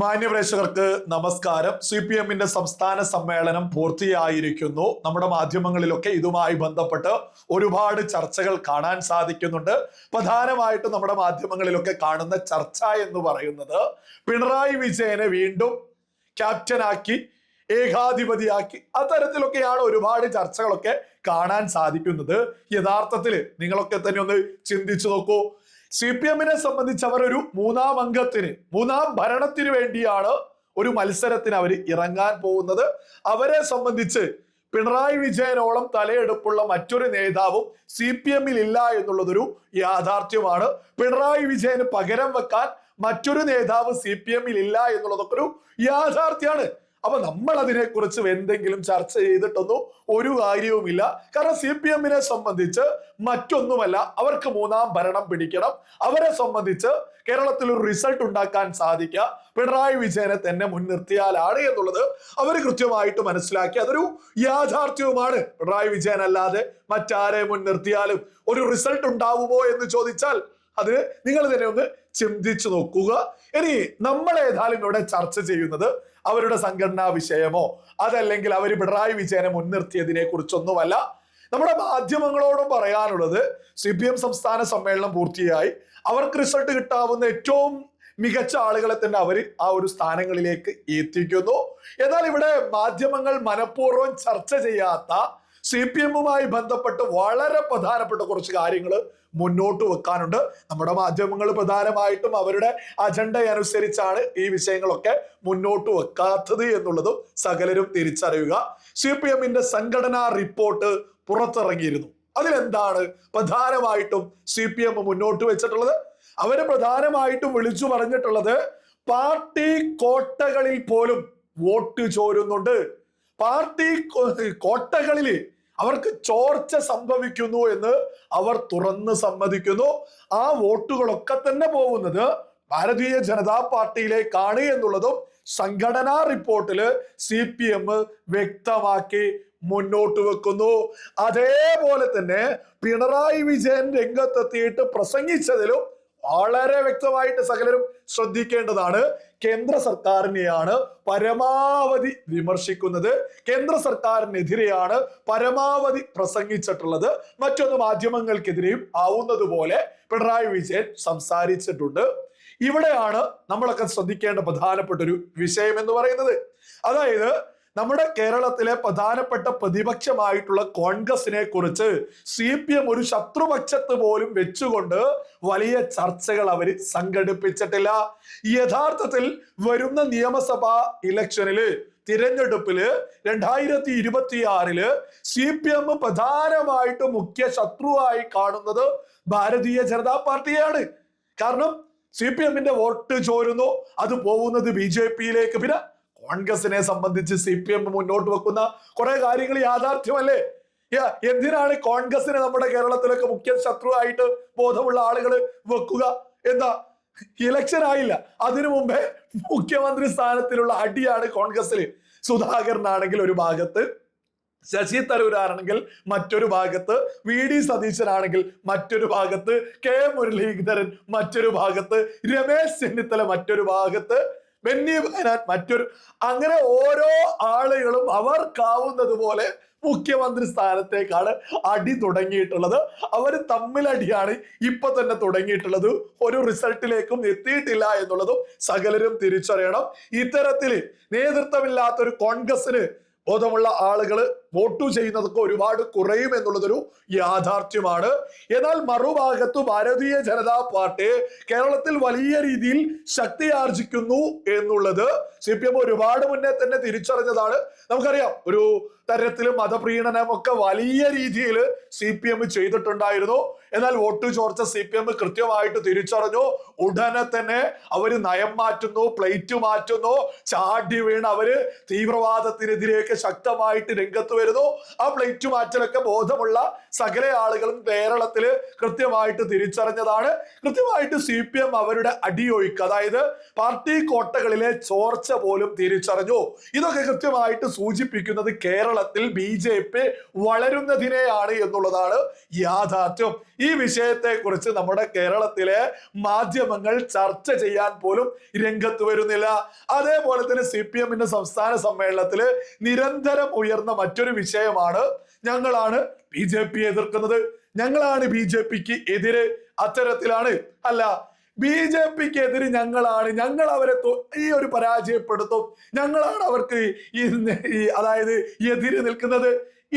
മാന്യപ്രേക്ഷകർക്ക് നമസ്കാരം. CPM-ന്റെ സംസ്ഥാന സമ്മേളനം പൂർത്തിയായിരിക്കുന്നു. നമ്മുടെ മാധ്യമങ്ങളിലൊക്കെ ഇതുമായി ബന്ധപ്പെട്ട് ഒരുപാട് ചർച്ചകൾ കാണാൻ സാധിക്കുന്നുണ്ട്. പ്രധാനമായിട്ടും നമ്മുടെ മാധ്യമങ്ങളിലൊക്കെ കാണുന്ന ചർച്ച എന്ന് പറയുന്നത് പിണറായി വിജയനെ വീണ്ടും ക്യാപ്റ്റനാക്കി, ഏകാധിപതിയാക്കി, അത്തരത്തിലൊക്കെയാണ് ഒരുപാട് ചർച്ചകളൊക്കെ കാണാൻ സാധിക്കുന്നത്. യഥാർത്ഥത്തിൽ നിങ്ങളൊക്കെ തന്നെ ഒന്ന് ചിന്തിച്ചു നോക്കൂ. CPM-നെ സംബന്ധിച്ച് അവർ ഒരു മൂന്നാം ഭരണത്തിന് വേണ്ടിയാണ് ഒരു മത്സരത്തിന് അവർ ഇറങ്ങാൻ പോകുന്നത്. അവരെ സംബന്ധിച്ച് പിണറായി വിജയനോളം തലയെടുപ്പുള്ള മറ്റൊരു നേതാവും CPM-ൽ ഇല്ല എന്നുള്ളതൊരു യാഥാർത്ഥ്യമാണ്. പിണറായി വിജയന് പകരം വെക്കാൻ മറ്റൊരു നേതാവ് CPM-ൽ ഇല്ല എന്നുള്ളതൊക്കെ ഒരു യാഥാർത്ഥ്യമാണ്. അപ്പൊ നമ്മൾ അതിനെക്കുറിച്ച് എന്തെങ്കിലും ചർച്ച ചെയ്തിട്ടൊന്നും ഒരു കാര്യവുമില്ല. കാരണം CPM-നെ സംബന്ധിച്ച് മറ്റൊന്നുമല്ല, അവർക്ക് മൂന്നാം ഭരണം പിടിക്കണം. അവരെ സംബന്ധിച്ച് കേരളത്തിൽ ഒരു റിസൾട്ട് ഉണ്ടാക്കാൻ സാധിക്കുക പിണറായി വിജയനെ തന്നെ മുൻനിർത്തിയാലാണ് എന്നുള്ളത് അവർ കൃത്യമായിട്ട് മനസ്സിലാക്കി. അതൊരു യാഥാർത്ഥ്യവുമാണ്. പിണറായി വിജയൻ അല്ലാതെ മറ്റാരെ മുൻനിർത്തിയാലും ഒരു റിസൾട്ട് ഉണ്ടാവുമോ എന്ന് ചോദിച്ചാൽ അത് നിങ്ങൾ തന്നെ ഒന്ന് ചിന്തിച്ചു നോക്കുക. ഇനി നമ്മൾ ഏതായാലും ഇവിടെ ചർച്ച ചെയ്യുന്നത് അവരുടെ സംഘടനാ വിഷയമോ അതല്ലെങ്കിൽ അവർ പിണറായി വിജയനെ മുൻനിർത്തിയതിനെ കുറിച്ചൊന്നുമല്ല. നമ്മുടെ മാധ്യമങ്ങളോടും പറയാനുള്ളത്, CPM സംസ്ഥാന സമ്മേളനം പൂർത്തിയായി. അവർക്ക് റിസൾട്ട് കിട്ടാവുന്ന ഏറ്റവും മികച്ച ആളുകളെ തന്നെ അവർ ആ ഒരു സ്ഥാനങ്ങളിലേക്ക് എത്തിക്കുന്നു. എന്നാൽ ഇവിടെ മാധ്യമങ്ങൾ മനഃപൂർവ്വം ചർച്ച ചെയ്യാത്ത CPM-മായി ബന്ധപ്പെട്ട് വളരെ പ്രധാനപ്പെട്ട കുറച്ച് കാര്യങ്ങൾ മുന്നോട്ട് വെക്കാനുണ്ട്. നമ്മുടെ മാധ്യമങ്ങൾ പ്രധാനമായിട്ടും അവരുടെ അജണ്ട അനുസരിച്ചാണ് ഈ വിഷയങ്ങളൊക്കെ മുന്നോട്ട് വെക്കാത്തത് എന്നുള്ളതും സകലരും തിരിച്ചറിയുക. CPM-ന്റെ സംഘടനാ റിപ്പോർട്ട് പുറത്തിറങ്ങിയിരുന്നു. അതിലെന്താണ് പ്രധാനമായിട്ടും CPM മുന്നോട്ട് വെച്ചിട്ടുള്ളത്? അവര് പ്രധാനമായിട്ടും വിളിച്ചു പറഞ്ഞിട്ടുള്ളത് പാർട്ടി കോട്ടകളിൽ പോലും വോട്ട് ചോരുന്നുണ്ട്. പാർട്ടി കോട്ടകളിൽ അവർക്ക് ചോർച്ച സംഭവിക്കുന്നു എന്ന് അവർ തുറന്ന് സമ്മതിക്കുന്നു. ആ വോട്ടുകളൊക്കെ തന്നെ പോകുന്നത് ഭാരതീയ ജനതാ പാർട്ടിയിലേക്കാണ് എന്നുള്ളതും സംഘടനാ റിപ്പോർട്ടില് CPM വ്യക്തമാക്കി മുന്നോട്ട് വെക്കുന്നു. അതേപോലെ തന്നെ പിണറായി വിജയൻ രംഗത്തെത്തിയിട്ട് പ്രസംഗിച്ചതിലും വളരെ വ്യക്തമായിട്ട് സകലരും ശ്രദ്ധിക്കേണ്ടതാണ്. കേന്ദ്ര സർക്കാരിനെയാണ് പരമാവധി വിമർശിക്കുന്നത്. കേന്ദ്ര സർക്കാരിനെതിരെയാണ് പരമാവധി പ്രസംഗിച്ചിട്ടുള്ളത്. മറ്റൊന്ന് മാധ്യമങ്ങൾക്കെതിരെയും ആവുന്നതുപോലെ പിണറായി വിജയൻ സംസാരിച്ചിട്ടുണ്ട്. ഇവിടെയാണ് നമ്മളൊക്കെ ശ്രദ്ധിക്കേണ്ട പ്രധാനപ്പെട്ട ഒരു വിഷയം എന്ന് പറയുന്നത്. അതായത് നമ്മുടെ കേരളത്തിലെ പ്രധാനപ്പെട്ട പ്രതിപക്ഷമായിട്ടുള്ള കോൺഗ്രസിനെ കുറിച്ച് CPM ഒരു ശത്രുപക്ഷത്ത് പോലും വെച്ചുകൊണ്ട് വലിയ ചർച്ചകൾ അവർ സംഘടിപ്പിച്ചിട്ടില്ല. യഥാർത്ഥത്തിൽ വരുന്ന നിയമസഭാ ഇലക്ഷനില്, തിരഞ്ഞെടുപ്പില് 2026 CPM പ്രധാനമായിട്ട് മുഖ്യ ശത്രുവായി കാണുന്നത് ഭാരതീയ ജനതാ പാർട്ടിയാണ്. കാരണം CPM-ന്റെ വോട്ട് ചോരുന്നു, അത് പോകുന്നത് BJP-യിലേക്ക്. പിന്നെ കോൺഗ്രസിനെ സംബന്ധിച്ച് CPM മുന്നോട്ട് വെക്കുന്ന കുറെ കാര്യങ്ങൾ യാഥാർത്ഥ്യമല്ലേ? എന്തിനാണ് കോൺഗ്രസിനെ നമ്മുടെ കേരളത്തിലൊക്കെ മുഖ്യ ശത്രുവായിട്ട് ബോധമുള്ള ആളുകൾ വെക്കുക? എന്താ, ഇലക്ഷൻ ആയില്ല, അതിനു മുമ്പേ മുഖ്യമന്ത്രി സ്ഥാനത്തിലുള്ള അടിയാണ് കോൺഗ്രസില്. സുധാകരനാണെങ്കിൽ ഒരു ഭാഗത്ത്, ശശി തരൂരാണെങ്കിൽ മറ്റൊരു ഭാഗത്ത്, VD സതീശനാണെങ്കിൽ മറ്റൊരു ഭാഗത്ത്, K മുരളീധരൻ മറ്റൊരു ഭാഗത്ത്, രമേശ് ചെന്നിത്തല മറ്റൊരു ഭാഗത്ത്, ബെന്നി ബെഹനാൻ മറ്റൊരു, അങ്ങനെ ഓരോ ആളുകളും അവർക്കാവുന്നത് പോലെ മുഖ്യമന്ത്രി സ്ഥാനത്തേക്കാണ് അടി തുടങ്ങിയിട്ടുള്ളത്. അവർ തമ്മിലടിയാണ് ഇപ്പൊ തന്നെ തുടങ്ങിയിട്ടുള്ളത്. ഒരു റിസൾട്ടിലേക്കും എത്തിയിട്ടില്ല എന്നുള്ളതും സകലരും തിരിച്ചറിയണം. ഇത്തരത്തില് നേതൃത്വമില്ലാത്തൊരു കോൺഗ്രസിന് ബോധമുള്ള ആളുകൾ വോട്ട് ചെയ്യുന്നതൊക്കെ ഒരുപാട് കുറയും എന്നുള്ളതൊരു യാഥാർത്ഥ്യമാണ്. എന്നാൽ മറുഭാഗത്ത് ഭാരതീയ ജനതാ പാർട്ടി കേരളത്തിൽ വലിയ രീതിയിൽ ശക്തി ആർജിക്കുന്നു എന്നുള്ളത് CPM ഒരുപാട് മുന്നേ തന്നെ തിരിച്ചറിഞ്ഞതാണ്. നമുക്കറിയാം, ഒരു തരത്തില് മതപ്രീണനമൊക്കെ വലിയ രീതിയിൽ CPM ചെയ്തിട്ടുണ്ടായിരുന്നു. എന്നാൽ വോട്ട് ചോർച്ച CPM കൃത്യമായിട്ട് തിരിച്ചറിഞ്ഞു. ഉടനെ തന്നെ അവര് നയം മാറ്റുന്നു, പ്ലേറ്റ് മാറ്റുന്നു, ചാടി വീണ് അവര് തീവ്രവാദത്തിനെതിരെയൊക്കെ ഇതിനെതിരെയൊക്കെ ശക്തമായിട്ട് രംഗത്ത് വരുന്നു. ആ പ്ലേറ്റ് മാറ്റലൊക്കെ ബോധമുള്ള സകല ആളുകളും കേരളത്തില് കൃത്യമായിട്ട് തിരിച്ചറിഞ്ഞതാണ്. കൃത്യമായിട്ട് CPM അവരുടെ അടിയൊഴുക്ക്, അതായത് പാർട്ടി കോട്ടകളിലെ ചോർച്ച പോലും തിരിച്ചറിഞ്ഞു. ഇതൊക്കെ കൃത്യമായിട്ട് സൂചിപ്പിക്കുന്നത് കേരളത്തിൽ BJP വളരുന്നതിനെയാണ് എന്നുള്ളതാണ് യാഥാർത്ഥ്യം. ഈ വിഷയത്തെ കുറിച്ച് നമ്മുടെ കേരളത്തിലെ മാധ്യമങ്ങൾ ചർച്ച ചെയ്യാൻ പോലും രംഗത്ത് വരുന്നില്ല. അതേപോലെ തന്നെ CPM-ന്റെ സംസ്ഥാന സമ്മേളനത്തില് നിരന്തരം ഉയർന്ന മറ്റൊരു വിഷയമാണ് ഞങ്ങളാണ് BJP എതിർക്കുന്നത്, ഞങ്ങളാണ് BJP-ക്ക് എതിര്. അത്തരത്തിലാണ് അല്ല, BJP-ക്ക് എതിര് ഞങ്ങളാണ്, ഞങ്ങൾ അവരെ ഈ ഒരു പരാജയപ്പെടുത്തും, ഞങ്ങളാണ് അവർക്ക് അതായത് എതിര് നിൽക്കുന്നത്.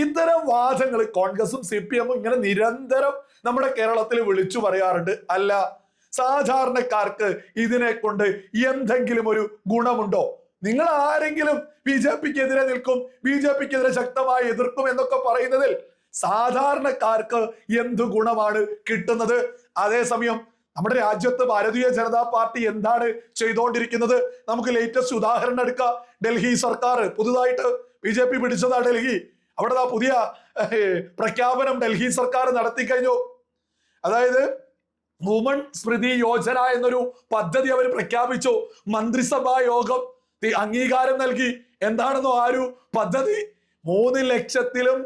ഇത്തരം വാദങ്ങൾ കോൺഗ്രസും CPM-ഉം ഇങ്ങനെ നിരന്തരം നമ്മുടെ കേരളത്തിൽ വിളിച്ചു പറയാറുണ്ട്. അല്ല, സാധാരണക്കാർക്ക് ഇതിനെ കൊണ്ട് എന്തെങ്കിലും ഒരു ഗുണമുണ്ടോ? നിങ്ങൾ ആരെങ്കിലും BJP-ക്ക് എതിരെ നിൽക്കും, BJP-ക്ക് എതിരെ ശക്തമായി എതിർക്കും എന്നൊക്കെ പറയുന്നതിൽ സാധാരണക്കാർക്ക് എന്ത് ഗുണമാണ് കിട്ടുന്നത്? അതേസമയം നമ്മുടെ രാജ്യത്ത് ഭാരതീയ ജനതാ പാർട്ടി എന്താണ് ചെയ്തുകൊണ്ടിരിക്കുന്നത്? നമുക്ക് ലേറ്റസ്റ്റ് ഉദാഹരണം എടുക്കാം. ഡൽഹി സർക്കാർ പുതുതായിട്ട് BJP പിടിച്ചതാ ഡൽഹി. അവിടെ പുതിയ പ്രഖ്യാപനം ഡൽഹി സർക്കാർ നടത്തി കഴിഞ്ഞു. അതായത് വുമൺ സ്മൃതി യോജന എന്നൊരു പദ്ധതി അവർ പ്രഖ്യാപിച്ചു. മന്ത്രിസഭാ യോഗം അംഗീകാരം നൽകി. എന്താണെന്നോ ആ ഒരു പദ്ധതി? 3 ലക്ഷത്തിലും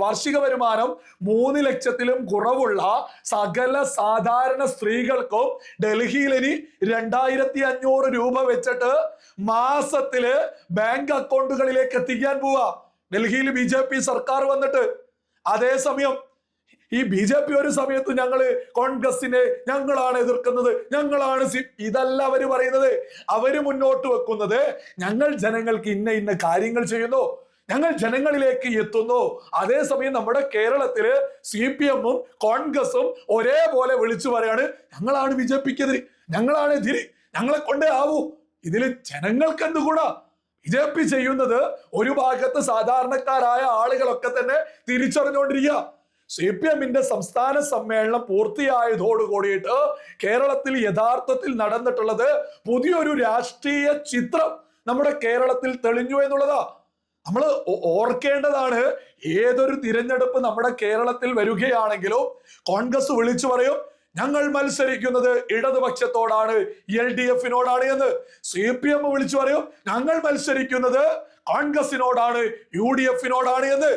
വാർഷിക വരുമാനം 3 ലക്ഷത്തിലും കുറവുള്ള സകല സാധാരണ സ്ത്രീകൾക്കും ഡൽഹിയിൽ ഇനി 2500 രൂപ വെച്ചിട്ട് മാസത്തില് ബാങ്ക് അക്കൗണ്ടുകളിലേക്ക് എത്തിക്കാൻ പോവാ ഡൽഹിയിൽ BJP സർക്കാർ വന്നിട്ട്. അതേസമയം ഈ BJP ഒരു സമയത്ത് കോൺഗ്രസിനെ ഞങ്ങളാണ് എതിർക്കുന്നത്, ഞങ്ങളാണ് ഇതല്ല അവര് പറയുന്നത്. അവര് മുന്നോട്ട് വെക്കുന്നത് ഞങ്ങൾ ജനങ്ങൾക്ക് ഇന്ന കാര്യങ്ങൾ ചെയ്യുന്നു, ഞങ്ങൾ ജനങ്ങളിലേക്ക് എത്തുന്നു. അതേസമയം നമ്മുടെ കേരളത്തില് CPM-ഉം കോൺഗ്രസും ഒരേപോലെ വിളിച്ചു പറയാണ് ഞങ്ങളാണ് BJP-ക്കെതിരെ, ഞങ്ങളാണ് എതിര്, ഞങ്ങളെ കൊണ്ടേ ആവൂ. ഇതില് ജനങ്ങൾക്ക് എന്തുകൂടാ? BJP ചെയ്യുന്നത് ഒരു ഭാഗത്ത് സാധാരണക്കാരായ ആളുകളൊക്കെ തന്നെ തിരിച്ചറിഞ്ഞുകൊണ്ടിരിക്കുക. CPM-ന്റെ സംസ്ഥാന സമ്മേളനം പൂർത്തിയായതോടുകൂടിയിട്ട് കേരളത്തിൽ യഥാർത്ഥത്തിൽ നടന്നിട്ടുള്ളത് പുതിയൊരു രാഷ്ട്രീയ ചിത്രം നമ്മുടെ കേരളത്തിൽ തെളിഞ്ഞു എന്നുള്ളതാ. നമ്മൾ ഓർക്കേണ്ടതാണ്. ഏതൊരു തിരഞ്ഞെടുപ്പ് നമ്മുടെ കേരളത്തിൽ വരികയാണെങ്കിലും കോൺഗ്രസ് വിളിച്ചു പറയും ഞങ്ങൾ മത്സരിക്കുന്നത് ഇടതുപക്ഷത്തോടാണ്, LDF-നോടാണ് എന്ന്. CPM വിളിച്ചു പറയും ഞങ്ങൾ മത്സരിക്കുന്നത് കോൺഗ്രസിനോടാണ്, UDF-നോടാണ് എന്ന്.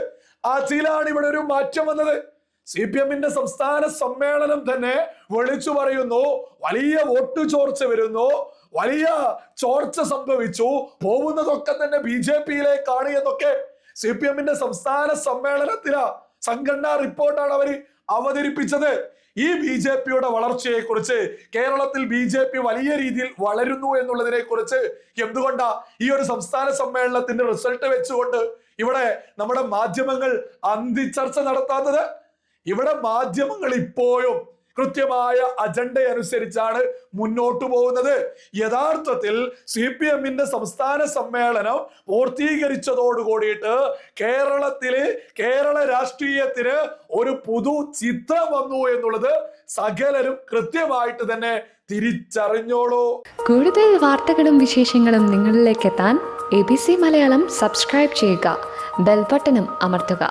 അതിലാണ് ഇവിടെ ഒരു മാറ്റം വന്നത്. CPM-ന്റെ സംസ്ഥാന സമ്മേളനം തന്നെ വിളിച്ചു പറയുന്നു വലിയ വോട്ട് ചോർച്ച വരുന്നു, വലിയ ചോർച്ച സംഭവിച്ചു, പോകുന്നതൊക്കെ തന്നെ BJP-യിലേക്കാണ് എന്നൊക്കെ CPM-ന്റെ സംസ്ഥാന സമ്മേളനത്തിലാ സംഘടനാ റിപ്പോർട്ടാണ് അവർ അവതരിപ്പിച്ചത്. ഈ BJP-യുടെ വളർച്ചയെ കുറിച്ച്, കേരളത്തിൽ BJP വലിയ രീതിയിൽ വളരുന്നു എന്നുള്ളതിനെ കുറിച്ച് എന്തുകൊണ്ടാ ഈ ഒരു സംസ്ഥാന സമ്മേളനത്തിന്റെ റിസൾട്ട് വെച്ചുകൊണ്ട് ഇവിടെ നമ്മുടെ മാധ്യമങ്ങൾ അന്തിച്ചർച്ച നടത്താത്തത്? ഇവിടെ മാധ്യമങ്ങൾ ഇപ്പോഴും കൃത്യമായ അജണ്ട അനുസരിച്ചാണ് മുന്നോട്ട് പോകുന്നത്. യഥാർത്ഥത്തിൽ CPM-ന്റെ സംസ്ഥാന സമ്മേളനം പൂർത്തീകരിച്ചതോടുകൂടിയിട്ട് കേരള രാഷ്ട്രീയത്തിന് ഒരു പുതു ചിത്രം വന്നു എന്നുള്ളത് സകലരും കൃത്യമായിട്ട് തന്നെ തിരിച്ചറിഞ്ഞോളൂ. കൂടുതൽ വാർത്തകളും വിശേഷങ്ങളും നിങ്ങളിലേക്ക് എത്താൻ ABC മലയാളം സബ്സ്ക്രൈബ് ചെയ്യുക, ബെൽ ബട്ടണും അമർത്തുക.